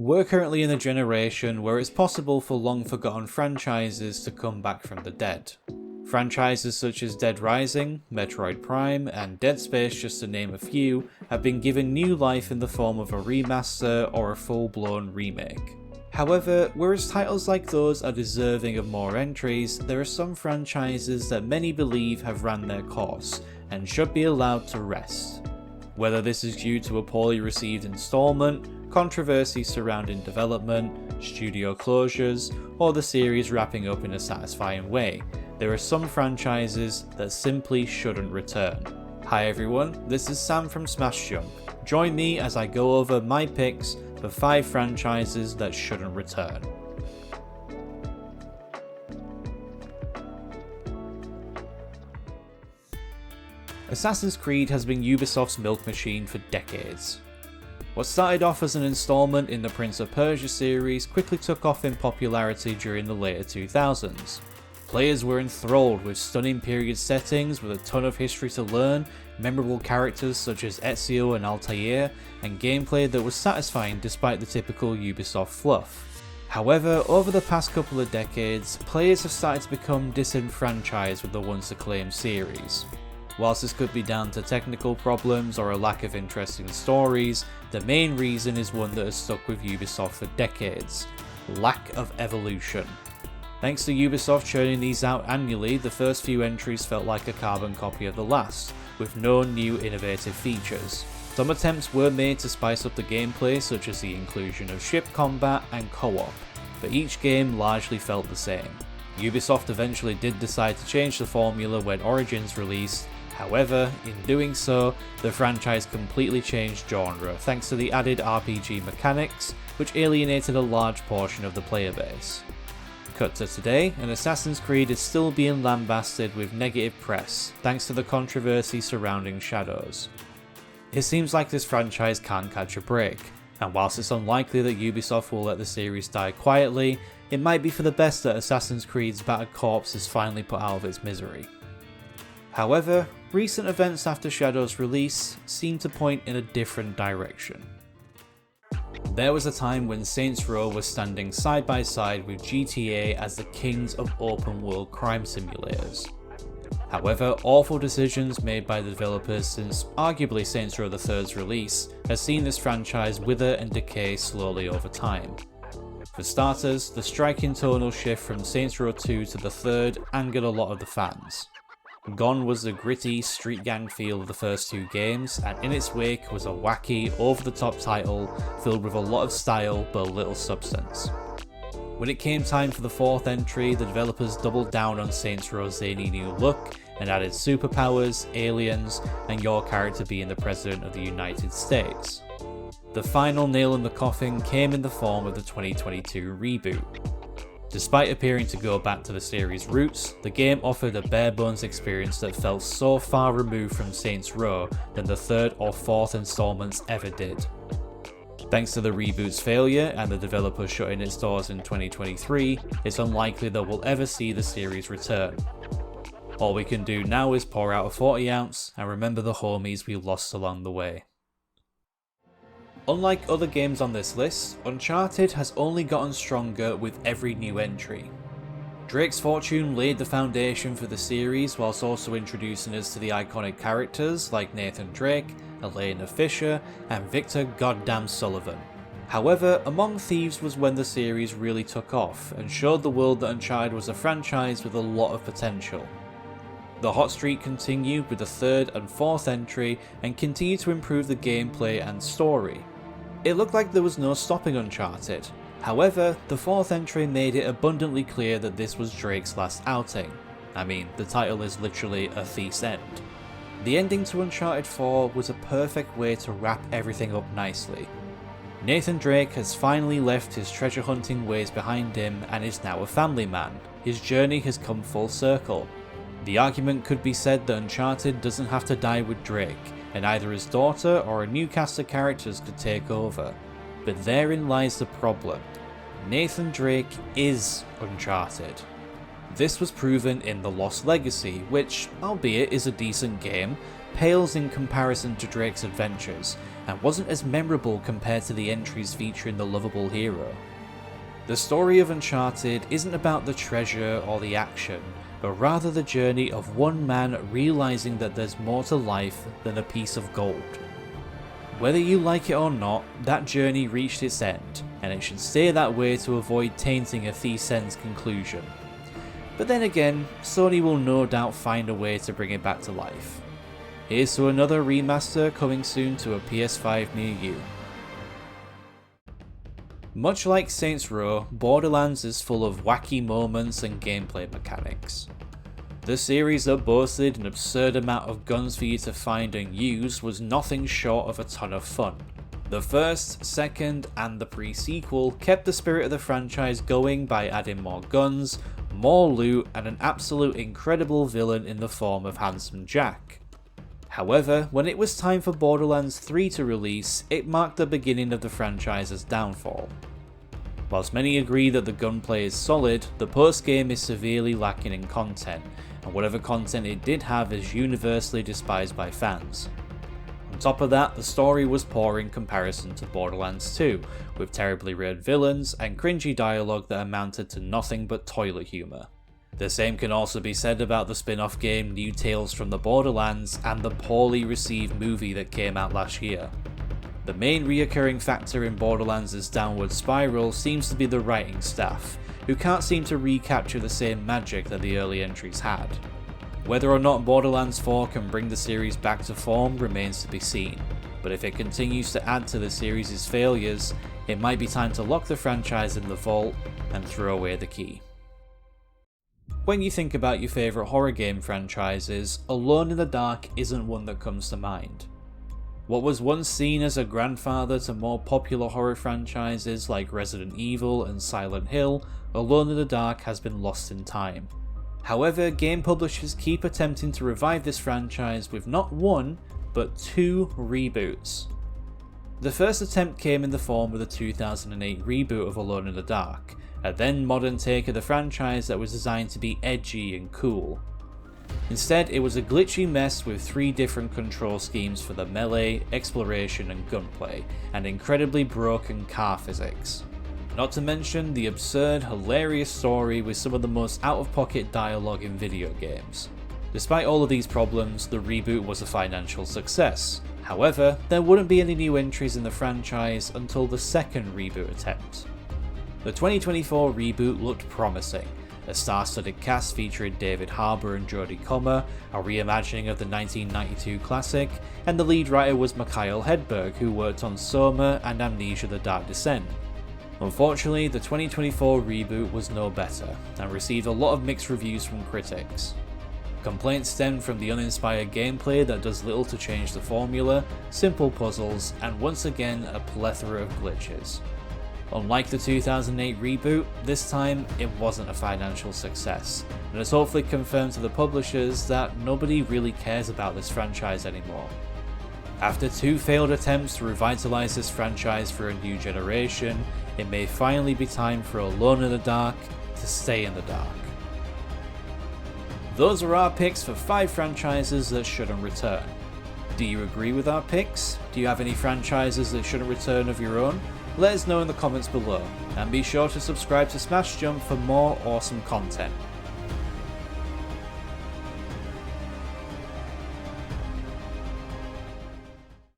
We're currently in a generation where it's possible for long-forgotten franchises to come back from the dead. Franchises such as Dead Rising, Metroid Prime, and Dead Space, just to name a few, have been given new life in the form of a remaster or a full-blown remake. However, whereas titles like those are deserving of more entries, there are some franchises that many believe have ran their course, and should be allowed to rest. Whether this is due to a poorly received installment, controversy surrounding development, studio closures, or the series wrapping up in a satisfying way, there are some franchises that simply shouldn't return. Hi everyone, this is Sam from Smash Jump. Join me as I go over my picks for 5 franchises that shouldn't return. Assassin's Creed has been Ubisoft's milk machine for decades. What started off as an installment in the Prince of Persia series quickly took off in popularity during the later 2000s. Players were enthralled with stunning period settings with a ton of history to learn, memorable characters such as Ezio and Altair, and gameplay that was satisfying despite the typical Ubisoft fluff. However, over the past couple of decades, players have started to become disenfranchised with the once acclaimed series. Whilst this could be down to technical problems or a lack of interesting stories, the main reason is one that has stuck with Ubisoft for decades: lack of evolution. Thanks to Ubisoft churning these out annually, the first few entries felt like a carbon copy of the last, with no new innovative features. Some attempts were made to spice up the gameplay, such as the inclusion of ship combat and co-op, but each game largely felt the same. Ubisoft eventually did decide to change the formula when Origins released. However, in doing so, the franchise completely changed genre thanks to the added RPG mechanics, which alienated a large portion of the player base. Cut to today, and Assassin's Creed is still being lambasted with negative press thanks to the controversy surrounding Shadows. It seems like this franchise can't catch a break, and whilst it's unlikely that Ubisoft will let the series die quietly, it might be for the best that Assassin's Creed's battered corpse is finally put out of its misery. However, recent events after Shadow's release seem to point in a different direction. There was a time when Saints Row was standing side by side with GTA as the kings of open world crime simulators. However, awful decisions made by the developers since arguably Saints Row III's release has seen this franchise wither and decay slowly over time. For starters, the striking tonal shift from Saints Row 2 to the third angered a lot of the fans. Gone was the gritty street gang feel of the first 2 games, and in its wake was a wacky, over-the-top title filled with a lot of style but little substance. When it came time for the 4th entry, the developers doubled down on Saints Row's zany new look and added superpowers, aliens, and your character being the President of the United States. The final nail in the coffin came in the form of the 2022 reboot. Despite appearing to go back to the series' roots, the game offered a bare-bones experience that felt so far removed from Saints Row than the 3rd or 4th installments ever did. Thanks to the reboot's failure and the developer shutting its doors in 2023, it's unlikely that we'll ever see the series return. All we can do now is pour out a 40 ounce and remember the homies we lost along the way. Unlike other games on this list, Uncharted has only gotten stronger with every new entry. Drake's fortune laid the foundation for the series whilst also introducing us to the iconic characters like Nathan Drake, Elena Fisher, and Victor Goddamn Sullivan. However, Among Thieves was when the series really took off and showed the world that Uncharted was a franchise with a lot of potential. The hot streak continued with the 3rd and 4th entry and continued to improve the gameplay and story. It looked like there was no stopping Uncharted. However, the 4th entry made it abundantly clear that this was Drake's last outing. I mean, the title is literally a thief's end. The ending to Uncharted 4 was a perfect way to wrap everything up nicely. Nathan Drake has finally left his treasure hunting ways behind him and is now a family man. His journey has come full circle. The argument could be said that Uncharted doesn't have to die with Drake, and either his daughter or a new cast of characters could take over. But therein lies the problem. Nathan Drake is Uncharted. This was proven in The Lost Legacy, which, albeit is a decent game, pales in comparison to Drake's adventures, and wasn't as memorable compared to the entries featuring the lovable hero. The story of Uncharted isn't about the treasure or the action, but rather the journey of one man realizing that there's more to life than a piece of gold. Whether you like it or not, that journey reached its end, and it should stay that way to avoid tainting a Thief's End's conclusion. But then again, Sony will no doubt find a way to bring it back to life. Here's to another remaster coming soon to a PS5 near you. Much like Saints Row, Borderlands is full of wacky moments and gameplay mechanics. The series that boasted an absurd amount of guns for you to find and use was nothing short of a ton of fun. The first, second, and the pre-sequel kept the spirit of the franchise going by adding more guns, more loot, and an absolute incredible villain in the form of Handsome Jack. However, when it was time for Borderlands 3 to release, it marked the beginning of the franchise's downfall. Whilst many agree that the gunplay is solid, the post-game is severely lacking in content, and whatever content it did have is universally despised by fans. On top of that, the story was poor in comparison to Borderlands 2, with terribly written villains and cringy dialogue that amounted to nothing but toilet humour. The same can also be said about the spin-off game New Tales from the Borderlands and the poorly received movie that came out last year. The main reoccurring factor in Borderlands' downward spiral seems to be the writing staff, who can't seem to recapture the same magic that the early entries had. Whether or not Borderlands 4 can bring the series back to form remains to be seen, but if it continues to add to the series' failures, it might be time to lock the franchise in the vault and throw away the key. When you think about your favourite horror game franchises, Alone in the Dark isn't one that comes to mind. What was once seen as a grandfather to more popular horror franchises like Resident Evil and Silent Hill, Alone in the Dark has been lost in time. However, game publishers keep attempting to revive this franchise with not one, but 2 reboots. The first attempt came in the form of the 2008 reboot of Alone in the Dark, a then modern take of the franchise that was designed to be edgy and cool. Instead, it was a glitchy mess with 3 different control schemes for the melee, exploration and gunplay, and incredibly broken car physics. Not to mention the absurd, hilarious story with some of the most out-of-pocket dialogue in video games. Despite all of these problems, the reboot was a financial success. However, there wouldn't be any new entries in the franchise until the second reboot attempt. The 2024 reboot looked promising. A star-studded cast featuring David Harbour and Jodie Comer, a reimagining of the 1992 classic, and the lead writer was Mikhail Hedberg, who worked on Soma and Amnesia: The Dark Descent. Unfortunately, the 2024 reboot was no better, and received a lot of mixed reviews from critics. Complaints stemmed from the uninspired gameplay that does little to change the formula, simple puzzles, and once again a plethora of glitches. Unlike the 2008 reboot, this time it wasn't a financial success, and has hopefully confirmed to the publishers that nobody really cares about this franchise anymore. After 2 failed attempts to revitalise this franchise for a new generation, it may finally be time for Alone in the Dark to stay in the dark. Those are our picks for 5 franchises that shouldn't return. Do you agree with our picks? Do you have any franchises that shouldn't return of your own? Let us know in the comments below, and be sure to subscribe to Smash Jump for more awesome content.